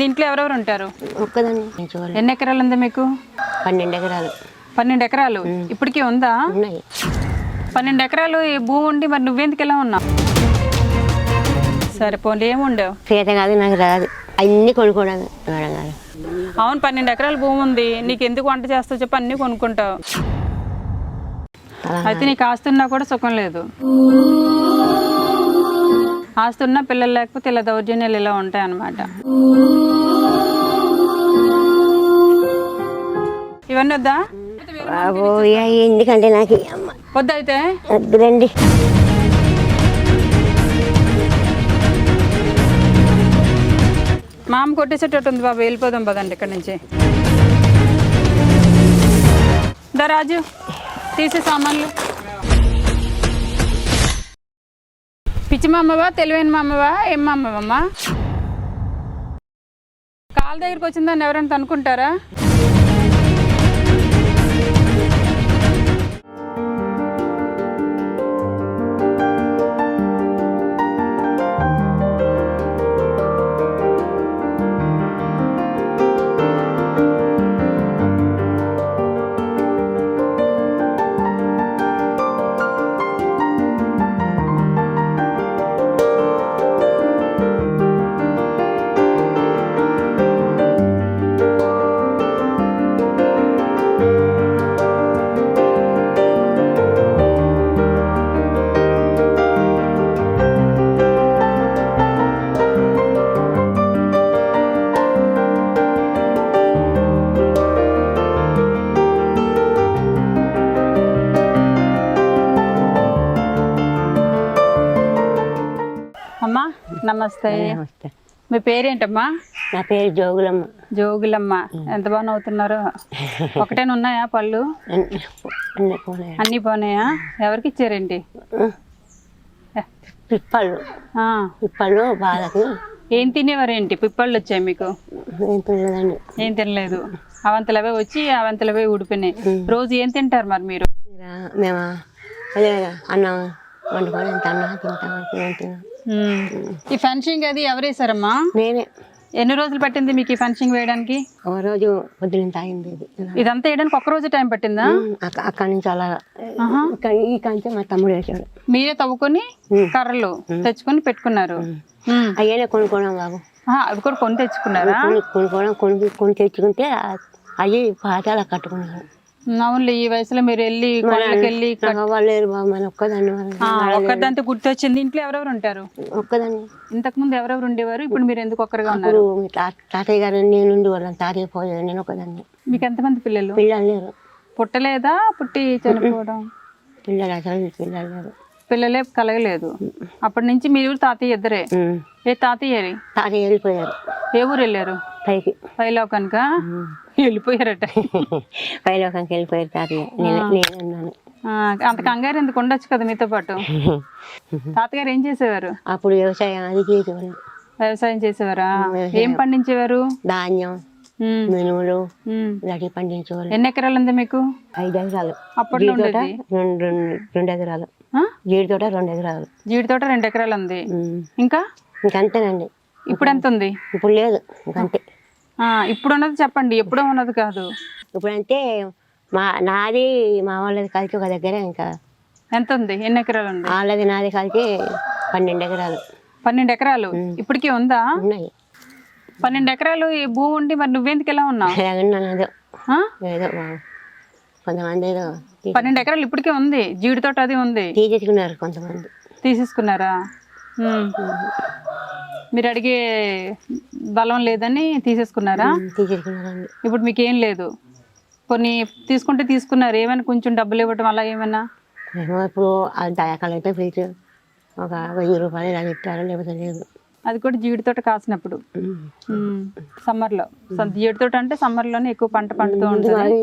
ఇంట్లో ఎవరెవరు ఉంటారు? ఒక్కదాన్ని. ఎన్ని ఎకరాలు ఉంది మీకు? 12 ఎకరాలు. 12 ఎకరాలు ఇప్పటికీ ఉందా? ఉన్నాయి. 12 ఎకరాలు ఈ భూమి ఉండి మరి నువ్వెందుకు ఎలా ఉన్నావు? సరే పోనీ ఏముండవు? చేత కాదు, నాకు రాదు. అన్నీ కొనుక్కోవడం మేడం గారు. అవును, 12 ఎకరాల భూమి ఉంది, నీకు ఎందుకు వంట చేస్తావు చెప్పి అన్నీ కొనుక్కుంటావు. అయితే నీకు ఆస్తున్నా కూడా సుఖం లేదు. ఆస్తున్నా పిల్లలు లేకపోతే ఇలా దౌర్జన్యాలు ఇలా ఉంటాయి అన్నమాట. ఇవన్నీ వద్దా? బాబు ఎందుకంటే నాకు వద్దా? అయితే వద్దులండి. మామ కొట్టేసేటట్టు ఉంది బాబు, వెళ్ళిపోదాం పదండి ఇక్కడి నుంచి. దా రాజు, తీసే సామాన్లు. పిచ్చి మా అమ్మవా తెలివైన మా అమ్మవా ఏం మా అమ్మవమ్మా? కాళ్ళ దగ్గరికి వచ్చిందని ఎవరైనా అనుకుంటారా? అమ్మా నమస్తే. నమస్తే. మీ పేరేంటమ్మా? నా పేరు జోగులమ్మ. జోగులమ్మ. ఎంత బాగా నవ్వుతున్నారు. ఒకటేనా ఉన్నాయా పళ్ళు? అన్నీ పోనాయా? ఎవరికి ఇచ్చారేంటి? పిప్పళ్ళు. పిప్పళ్ళు బాధకి. ఏం తినేవారేంటి? పిప్పళ్ళు వచ్చాయి మీకు? ఏం తినలేదండి. ఏం తినలేదు. అవంతలవే వచ్చి అవంతలవే ఊడిపోయినాయి. రోజు ఏం తింటారు మరి మీరు? మేము అదే అన్నం వండుకొని ఎంత అన్నం తింటాం. ఈ ఫెన్సింగ్ అది ఎవరేసారమ్మా? నేనే. ఎన్ని రోజులు పట్టింది మీకు ఈ ఫెన్సింగ్ వేయడానికి? ఒక రోజు పొద్దున తాగింది. ఇదంతా వేయడానికి ఒక రోజు టైం పట్టిందా? అక్కడి నుంచి అలా ఈ కంచె మా తమ్ముడు వేసాడు. మీరే తవ్వుకొని కర్రలు తెచ్చుకొని పెట్టుకున్నారు. అయ్యనే కొనుక్కోవడం బాబు. అవి కూడా కొని తెచ్చుకున్నారా? కొనుక్కోవడం కొని తెచ్చుకుంటే అవి పాతాల కట్టుకున్నాను. అవునులే, ఈ వయసులో మీరు వెళ్ళి వెళ్ళి ఒక్కదాంతో గుర్తొచ్చింది. ఇంట్లో ఎవరెవరు ఉంటారు? ఒక్కదాన్ని. ఇంతకు ముందు ఎవరెవరు ఉండేవారు? ఇప్పుడు మీరు ఎందుకు ఒక్కరుగా ఉన్నారు? తాతయ్య గారు నేను వాళ్ళని తాతయ్య పోయాను, నేను ఒకదాన్ని. మీకు ఎంతమంది పిల్లలు? పిల్లలు లేరు. పుట్టలేదా? పుట్టి చనిపోవడం? పిల్లలు అసలు పిల్లలు లేరు. పిల్లలే కలగలేదు. అప్పటి నుంచి మీరు తాతయ్య ఇద్దరే. ఏ తాతయ్య? తాతయ్య వెళ్ళిపోయారు. ఏ ఊరు వెళ్ళారు? పైకి. పైలోకానికా వెళ్ళిపోయారట? పైలోకానికి వెళ్ళిపోయారు తాతయ్య. నేనున్నాను. అంత కంగారు ఎందుకు? ఉండొచ్చు కదా మీతో పాటు. తాతగారు ఏం చేసేవారు? అప్పుడు వ్యవసాయం అది చేసేవారు. వ్యవసాయం చేసేవారా? ఏం పండించేవారు? ధాన్యం, మినుములు ఇలాంటివి పండించేవారు. ఎన్ని ఎకరాలు ఉంది మీకు? 5 ఎకరాలు. అప్పట్లో 2 ఎకరాలు. జీడి తోట 2 ఎకరాలు. జీడి తోట 2 ఎకరాలు ఉంది. ఇంకా ఇంకంతేనండి. ఇప్పుడు ఎంత ఉంది? ఇప్పుడు లేదు, ఇంకంతే. ఇప్పుడు ఉన్నది చెప్పండి, ఎప్పుడో ఉన్నది కాదు. ఇప్పుడంటే నాది మా వాళ్ళది కలిసి ఒక దగ్గర. ఇంకా ఎంత ఉంది? ఎన్ని ఎకరాలు ఉంది? వాళ్ళది నాది కలిసి 12 ఎకరాలు. 12 ఎకరాలు ఇప్పటికీ ఉందా? ఉన్నాయి. 12 ఎకరాలు ఈ భూమి ఉండి మరి నువ్వెందుకు ఎలా ఉన్నావు? ఏదో ఏదో కొంతమంది ఏదో 12 ఎకరాలు ఇప్పటికే ఉంది. జీడి తోట అది ఉంది. తీసేసుకున్నారు కొంతమంది. తీసేసుకున్నారా? మీరు అడిగే బలం లేదని తీసేసుకున్నారా? తీసేసుకున్నారండి. ఇప్పుడు మీకేం లేదు. కొన్ని తీసుకుంటే తీసుకున్నారు. ఏమైనా కొంచెం డబ్బులు ఇవ్వటం అలా ఏమైనా? ఇప్పుడు దయాకాలైతే పిలిచి ఒక 1000 రూపాయలు ఇలా ఇస్తారు, లేకపోతే లేదు. అది కూడా జీడి తోట కాసినప్పుడు సమ్మర్లో. జీడి తోట అంటే సమ్మర్లోనే ఎక్కువ పంట పండుతూ ఉంటుంది.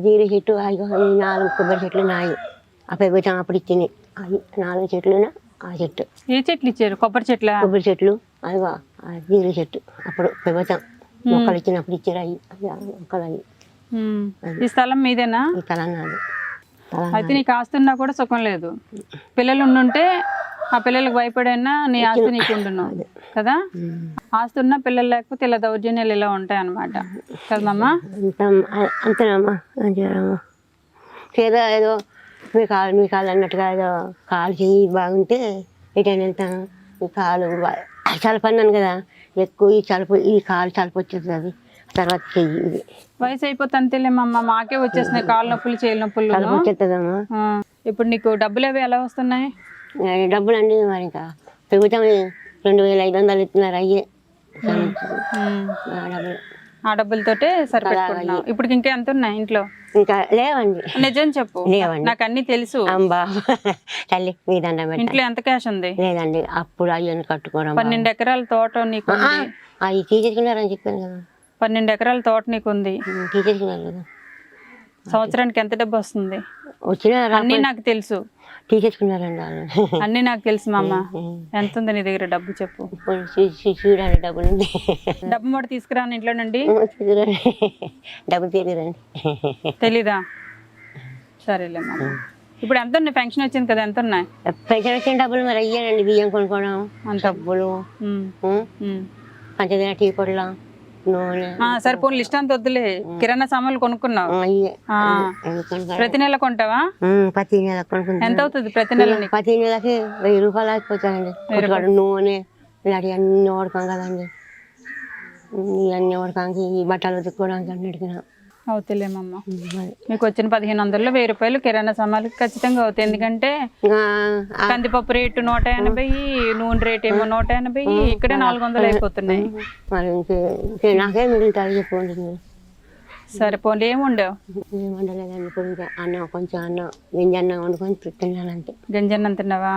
జీడి చెట్టు 4 కొబ్బరి చెట్లు నాయి. ఆ పెరుగుతాం అప్పుడు ఇచ్చినాయి. 4 చెట్లు ఆ చెట్టు. ఏ చెట్లు ఇచ్చారు? కొబ్బరి చెట్ల? కొబ్బరి చెట్లు అదిగో జీడి చెట్టు. అప్పుడు పెరుగుతాం మొక్కలు ఇచ్చినప్పుడు ఇచ్చారు. అవి మొక్కలు అవి. ఈ స్థలం మీదేనా? ఈ స్థలం నాది. అయితే నీకు ఆస్తున్నా కూడా సుఖం లేదు. పిల్లలు ఉండుంటే ఆ పిల్లలకు భయపడైనా నీ ఆస్తి నీకు ఉండును కదా. ఆస్తి ఉన్నా పిల్లలు లేకపోతే ఇలా దౌర్జన్యాలు ఇలా ఉంటాయి అన్నమాట కదమ్మా. అంతేనమ్మా అంతేనమ్మా. ఏదో ఏదో మీ కాలు అన్నట్టుగా ఏదో కాలు చెయ్యి బాగుంటే ఎటైనా వెళ్తాను. ఈ కాలు చలుపు అన్నాను కదా, ఎక్కువ ఈ కాలు చలుపు వచ్చేస్తుంది. అది తర్వాత చెయ్యి ఇది వయసు అయిపోతే అంతేలేమమ్మా. మాకే వచ్చేస్తున్నాయి కాళ్ళ నొప్పులు చేతుల నొప్పులు. చలుపు వచ్చేస్తుందమ్మా. ఇప్పుడు నీకు డబ్బులు అవి ఎలా వస్తున్నాయి? డబ్బులు అండి మరి ఇంకా ప్రభుత్వం 2500 ఇస్తున్నారు. అయ్యే డబ్బులు. ఆ డబ్బులతోటే సరిపెట్టుకుంటున్నావు. ఇప్పుడు ఇంకా ఎంత ఉన్నాయి ఇంట్లో? ఇంకా లేవండి. నిజం చెప్పు, నాకు అన్ని తెలుసు. అంబా తల్లి మీ దండం ఇంట్లో ఎంత క్యాష్ ఉంది? లేదండి, అప్పుడు అయ్యని కట్టుకోవడం. 12 ఎకరాల తోట నీకు అవి తీసేసుకున్నారని చెప్పాను కదా. 12 ఎకరాల తోట నీకు ఉంది, తీసేసుకున్నారు కదా. సంవత్సరానికి ఎంత డబ్బు వస్తుంది? వచ్చిన అన్ని నాకు తెలుసు. తీసేసుకున్నారండి అన్ని నాకు తెలుసు మా అమ్మ. ఎంత ఉంది నీ దగ్గర డబ్బు చెప్పు. చూడండి డబ్బులు ఉంది. డబ్బు మూట తీసుకురాను ఇంట్లో నుండి. డబ్బులు తెలియదండి. తెలీదా? సరేలే మా. ఇప్పుడు ఎంత ఉన్నాయి? ఫంక్షన్ వచ్చింది కదా, ఎంత ఉన్నాయి? పెన్షన్ వచ్చిన డబ్బులు మరి అయ్యానండి. బియ్యం కొనుక్కోవడం, డబ్బులు, పంచదార, టీ పొడిలా, నూనె. సరిపోను లిస్ట్ అంత వద్దులే. కిరాణా సామాన్లు కొనుక్కున్నావు? ప్రతి నెల కొంటావా? ప్రతి నెల కొనుక్కుంటా. ఎంత అవుతుంది ప్రతి నెల? ప్రతి నెలకి 1000 రూపాయలు అయిపోతాయండి. నూనె ఇలాంటి అన్ని వాడకాం కదండి. ఇవన్నీ వాడకానికి ఈ బట్టలు ఉతుక్కోవడానికి అన్నిటికీ అవుతులేమమ్మ. మీకు వచ్చిన 1500లో 1000 రూపాయలు కిరాణా సామాన్లు ఖచ్చితంగా అవుతాయి. ఎందుకంటే కందిపప్పు రేటు 180, నూనె రేట్ ఏమో 180, ఇక్కడే 400 అయిపోతున్నాయి. నాకే మిగులుతాయి చెప్పండి. సరిపోండి. ఏముండవు? ఏముండలేదండి. ఇప్పుడు అన్నం, కొంచెం అన్నం, గింజన్నం వండుకొని తిన్నానంటే. గింజన్నం తిన్నావా?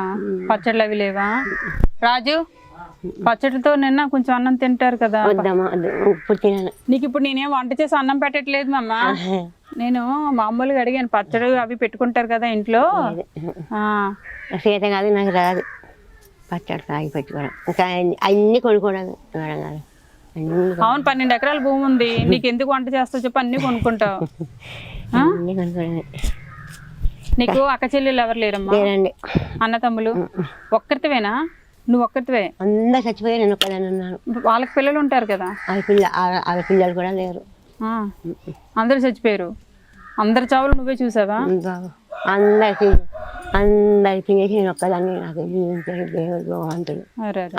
పచ్చళ్ళు అవి లేవా? రాజు, పచ్చడితో నిన్న కొంచెం అన్నం తింటారు కదా. నీకు ఇప్పుడు నేనేం వంట చేసి అన్నం పెట్టట్లేదు మమ్మ. నేను మామూలుగా అడిగాను, పచ్చడి అవి పెట్టుకుంటారు కదా ఇంట్లో. సీత కాదు, నాకు రాదు పచ్చడి కాయ పెట్టుకోవడం. ఇంకా అన్ని కొనుక్కోవడం. అవును, 12 ఎకరాల భూమి ఉంది. నీకు ఎందుకు వంట చేస్తావు చెప్పు? అన్ని కొనుక్కుంటావు. అన్ని కొనుక్కోవడమే. నీకు అక్క చెల్లెలు ఎవరు లేరమ్మా? లేరండి. అన్న తమ్ములు ఒక్కరితేవేనా? నువ్వు ఒక్కరివే? అందరు చచ్చిపోయి నేను ఒక్కదాన్ని ఉన్నాను. వాళ్ళకి పిల్లలు ఉంటారు కదా. వాళ్ళ పిల్లలు కూడా లేరు. అందరు చచ్చిపోయారు. అందరి చావులు నువ్వే చూసావా? అందరికి తినేసి నేను ఒక్కదాన్ని. నాకు దేవుడు భగవంతుడు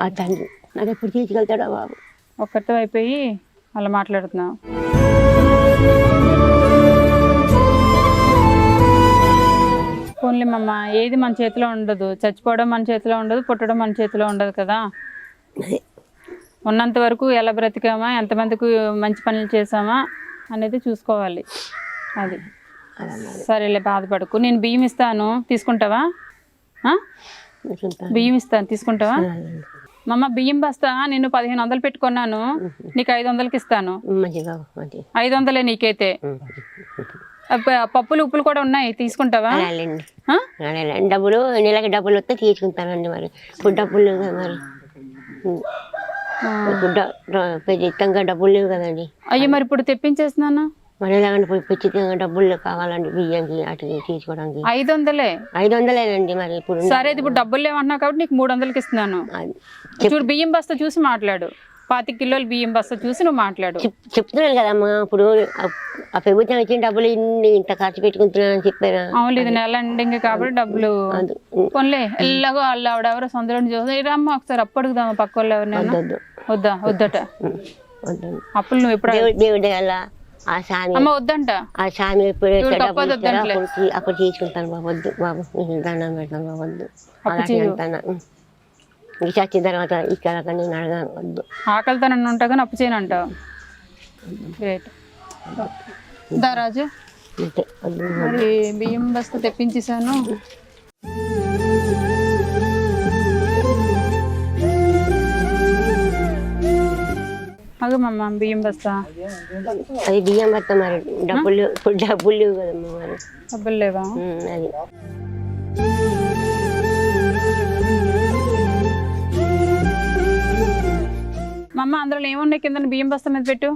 ఆ తండ్రి నాకు ఎప్పుడు తీసుకెళ్తాడా బాబు. ఒక్కరితో అయిపోయి అలా మాట్లాడుతున్నావు. పోన్లేమమ్మ, ఏది మన చేతిలో ఉండదు. చచ్చిపోవడం మన చేతిలో ఉండదు, పుట్టడం మన చేతిలో ఉండదు కదా. ఉన్నంత వరకు ఎలా బ్రతికామా, ఎంతమందికి మంచి పనులు చేసామా అనేది చూసుకోవాలి. అది సరేలే, బాధపడకు. నేను బియ్యం ఇస్తాను, తీసుకుంటావా? బియ్యం ఇస్తాను, తీసుకుంటావా? మమ్మ, బియ్యం బస్తా నేను 1500 పెట్టుకున్నాను, నీకు 500కి ఇస్తాను. 500 నీకైతే. పప్పులు ఉప్పులు కూడా ఉన్నాయి, తీసుకుంటావా? డబ్బులు నెలకి డబ్బులు వస్తే తీసుకుంటానండి. మరి ఇప్పుడు డబ్బులు లేవు కదా. మరి ఖచ్చితంగా డబ్బులు లేవు కదండి. అయ్యో, మరి ఇప్పుడు తెప్పించేస్తున్నాను. మరి ఎలాగంటే ఖచ్చితంగా డబ్బులు కావాలండి బియ్యంకి అటు తీసుకోవడానికి. 500 మరి ఇప్పుడు. సరే, ఇప్పుడు డబ్బులు లేవంటున్నావు కాబట్టి నీకు 300కి ఇస్తున్నాను. చూడు, బియ్యం బస్తా చూసి మాట్లాడు. 25 కిలోలు బియ్యం బస్తా చూసి నువ్వు మాట్లాడు. చెప్తున్నాను కదమ్మా, ఇప్పుడు ఆ ప్రభుత్వం ఇచ్చిన డబ్బులు ఇంత ఖర్చు పెట్టుకుంటున్నానని చెప్పారా? అవును, ఇది నెల ఎండింగ్ కాబట్టి డబ్బులు కొనలే. ఎలాగో వాళ్ళు ఆవిడెవరో సొంత చూసి రమ్మ ఒకసారి అప్పు అడుగుదామా పక్క వాళ్ళు ఎవరినైనా? వద్దట. అప్పులు నువ్వు ఎప్పుడు దేవుడి వల్ల ఆ సామి అమ్మ వద్దంట. ఆ సామి ఎప్పుడు అప్పుడు తీసుకుంటాను బాబు. వద్దు బాబు, దండం పెడతాను బాబు, వద్దు. వెళ్తాను చచ్చిన తర్వాత ఇక్కడ నేను అడగాను, వద్దు. ఆకలితో నన్ను ఉంటా కానీ అప్పు చేయనంటావు. గ్రేట్. రాజు, మరి బియ్యం బస్తా తెప్పించేసాను. అగమమ్మ, బియ్యం బస్తా. అది బియ్యం బస్తా. మరి డబ్బులు ఇప్పుడు డబ్బులు లేవు కదమ్మా. మరి డబ్బులు లేవా? అది మా అమ్మ, అందులో ఏమున్నాయి కింద బియ్యం బస్తా మీద పెట్టు.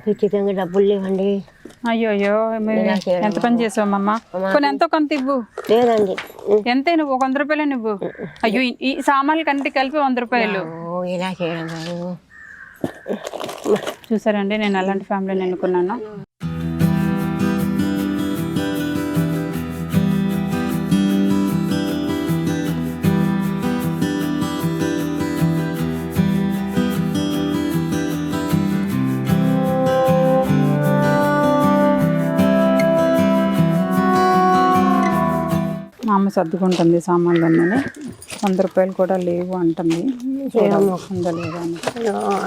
ఖచ్చితంగా డబ్బులు లేవండి. అయ్యో అయ్యో ఎంత పని చేసావమ్మా? కొన్ని ఎంతో కొంత ఇవ్వు. లేదండి. ఎంత నువ్వు? 100 రూపాయలే నువ్వు. అయ్యో ఈ సామాన్లు కంటే కలిపి 100 రూపాయలు. ఇలా చేయడం చూసారండి, నేను అలాంటి ఫ్యామిలీని ఎన్నుకున్నాను. మా అమ్మ సర్దుకుంటుంది సామాన్లు అన్నీ. 100 రూపాయలు కూడా లేవు అంటుంది. ఉందా లేదా అని.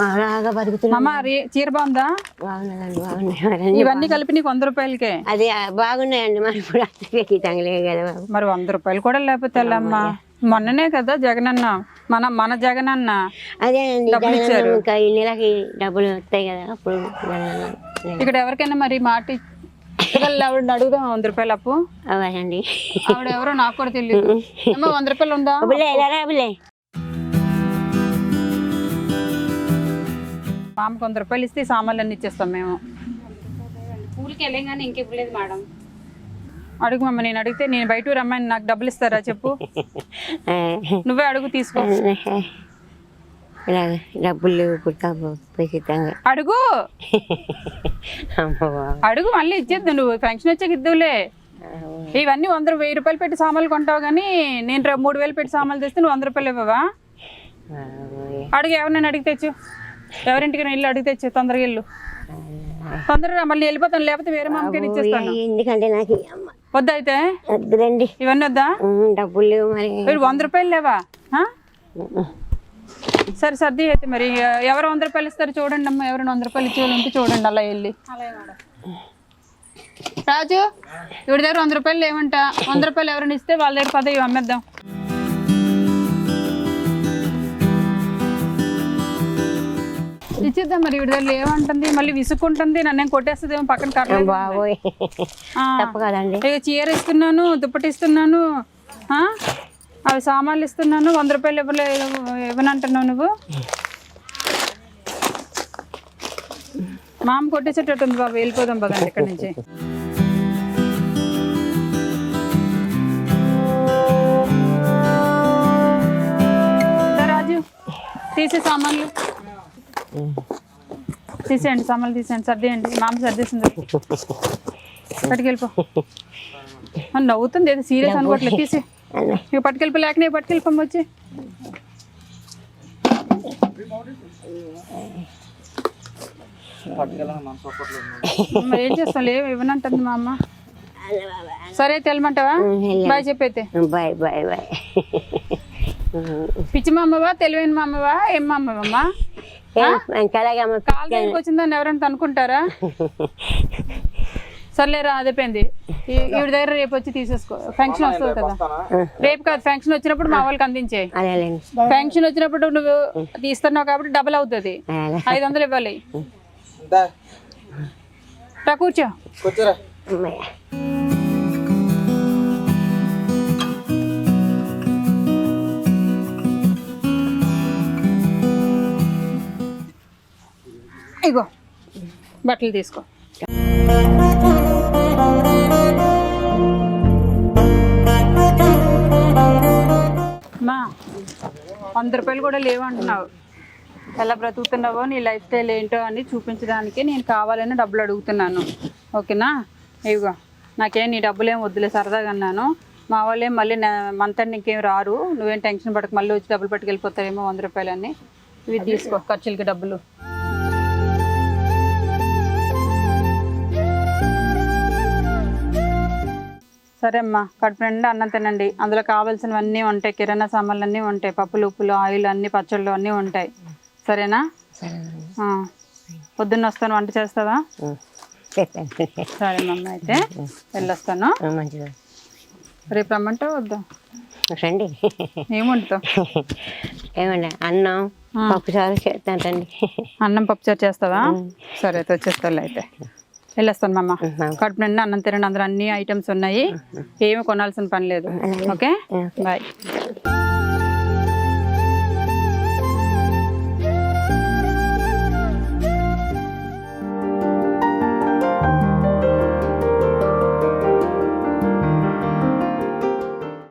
అలాగా బతుకుతున్నా. అమ్మ చీర బాగుందా? బాగున్నదండి, బాగున్నాయి. ఇవన్నీ కలిపి నీకు 100 రూపాయలకే. అది బాగున్నాయండి, మరి ఇప్పుడు అసలు తగలే కదా. మరి 100 రూపాయలు కూడా లేకపోతే వెళ్ళమ్మా. మొన్ననే కదా జగనన్న, మన జగనన్న అదే డబ్బులు ఇచ్చారు. ఇంకా ఈ నెలకి డబ్బులు వస్తాయి కదా అప్పుడు. ఇక్కడ ఎవరికైనా మరి మాట ఆవిడ అడుగుదాం 100 రూపాయలు అప్పు. అవ్వండి, ఆవిడ ఎవరో నాకు కూడా తెలియదు. అమ్మ 100 రూపాయలు ఉందా? మా అమ్మకు 100 రూపాయలు ఇస్తే సామాన్లు అన్ని ఇచ్చేస్తాం మేము. స్కూల్కి వెళ్ళగానే ఇంకెప్పుడు మేడం. అడుగు మమ్మ. నేను అడిగితే నేను బయట రమ్మని నాకు డబ్బులు ఇస్తారా చెప్పు? నువ్వే అడుగు, తీసుకో. డబ్బులు అడుగు అడుగు, మళ్ళీ ఇచ్చేద్దు. నువ్వు ఫంక్షన్ వచ్చాక ఇద్దులే. ఇవన్నీ 1000 రూపాయలు పెట్టి సామాన్లు కొంటావు కానీ నేను 3000 పెట్టి సామాన్లు తెస్తే నువ్వు 100 రూపాయలు ఇవ్వవా? అడుగు, ఎవరినైనా అడిగి తెచ్చు. ఎవరింటికి ఇల్లు అడిగి తెచ్చు. తొందరగా ఇల్లు, తొందరగా మళ్ళీ వెళ్ళిపోతాను. లేకపోతే వేరే మామకైనా ఇచ్చేస్తాను. ఎందుకంటే నాకు వద్దా అయితే? వద్దులండి, ఇవన్నీ వద్దా? డబ్బులు మరి 100 రూపాయలు లేవా? సరే సర్ది అయితే మరి ఎవరు 100 రూపాయలు ఇస్తారు చూడండి అమ్మ. ఎవరైనా 100 రూపాయలు ఇచ్చేవాళ్ళు ఉంటే చూడండి అలా వెళ్ళి. రాజు ఇవిడ దగ్గర 100 రూపాయలు లేవంట. 100 రూపాయలు ఎవరైనా ఇస్తే వాళ్ళ దగ్గర పదవి అమ్మేద్దాం. ఇచ్చేద్దాం మరి. ఇవిడ దగ్గర లేవంటుంది, మళ్ళీ విసుక్కుంటుంది, నన్ను కొట్టేస్తుంది ఏమో పక్కన కట్టలేదు. బాబోయ్ తప్ప కదండి. ఇక చీర ఇస్తున్నాను, దుప్పటి ఇస్తున్నాను, అవి సామాన్లు ఇస్తున్నాను. 100 రూపాయలు ఇవ్వనంటున్నావు నువ్వు. మా అమ్మ కొట్టేసేటట్టు ఉంది బాబు. వెళ్ళిపోదాం పదండి ఇక్కడి నుంచి. రాజు తీసే సామాన్లు తీసేయండి, సామాన్లు తీసేయండి, సర్దేయండి. మా అమ్మ సర్దేసింది. పట్టుకెళ్ళిపో. నవ్వుతుంది, ఏదో సీరియస్ అనుకోవట్లేదు. తీసే ఇక పట్టుకెళ్ళిపో. లేకనే పట్టుకెళ్ళిపోమ్మ వచ్చి. మరి ఏం చేస్తాం? లేవు ఇవ్వనంటుంది మా అమ్మ. సరే అయితే వెళ్ళమంటావా? బాయ్ చెప్పైతే. Bye bye bye. పిచ్చి మా అమ్మవా, తెలివైన మా అమ్మవా, ఏం మా అమ్మవమ్మా? కాలు దగ్గరికి వచ్చిందని ఎవరైనా అనుకుంటారా? సర్లేరా, అదేపోయింది. ఈవిడ దగ్గర రేపు వచ్చి తీసేసుకో. ఫంక్షన్ వస్తుంది కదా రేపు. కాదు, ఫంక్షన్ వచ్చినప్పుడు మా వాళ్ళకి అందించే. ఫంక్షన్ వచ్చినప్పుడు నువ్వు తీస్తున్నావు కాబట్టి డబుల్ అవుతుంది. 500 ఇవ్వాలి. కూర్చో. ఇగో బట్టలు తీసుకో. మా 100 రూపాయలు కూడా లేవంటున్నావు. ఎలా బ్రతుకుతున్నావో, నీ లైఫ్ స్టైల్ ఏంటో అని చూపించడానికి నేను కావాలని డబ్బులు అడుగుతున్నాను. ఓకేనా? ఇవిగో నాకేం నీ డబ్బులేం వద్దులే, సరదాగా అన్నాను. మా వాళ్ళేం మళ్ళీ మంత్ అండ్ ఇంకేం రారు. నువ్వేం టెన్షన్ పడక, మళ్ళీ వచ్చి డబ్బులు పట్టుకెళ్ళిపోతారేమో 100 రూపాయలు అని. ఇవి తీసుకో, ఖర్చులకి డబ్బులు. సరే అమ్మా, కడుపు నిండా అన్నం తినండి. అందులో కావాల్సినవన్నీ ఉంటాయి, కిరాణా సామాన్లు అన్నీ ఉంటాయి, పప్పులు ఉప్పులు ఆయిల్ అన్ని పచ్చళ్ళు అన్నీ ఉంటాయి. సరేనా? పొద్దున్న వస్తాను, వంట చేస్తావా? సరే మమ్మ, అయితే వెళ్ళొస్తాను. రేపు రమ్మంటావు వద్దా? రండి. ఏం వండుతావు? ఏమండి, అన్నం పప్పుచారు చేస్తానండి. అన్నం పప్పుచారు చేస్తావా? సరే అయితే వచ్చేస్తాను. అయితే వెళ్ళొస్తాను మమ్మ. కడుపు నిండా అన్నం తినండి. అందులో అన్ని ఐటమ్స్ ఉన్నాయి, ఏమి కొనాల్సిన పని లేదు. Okay, bye.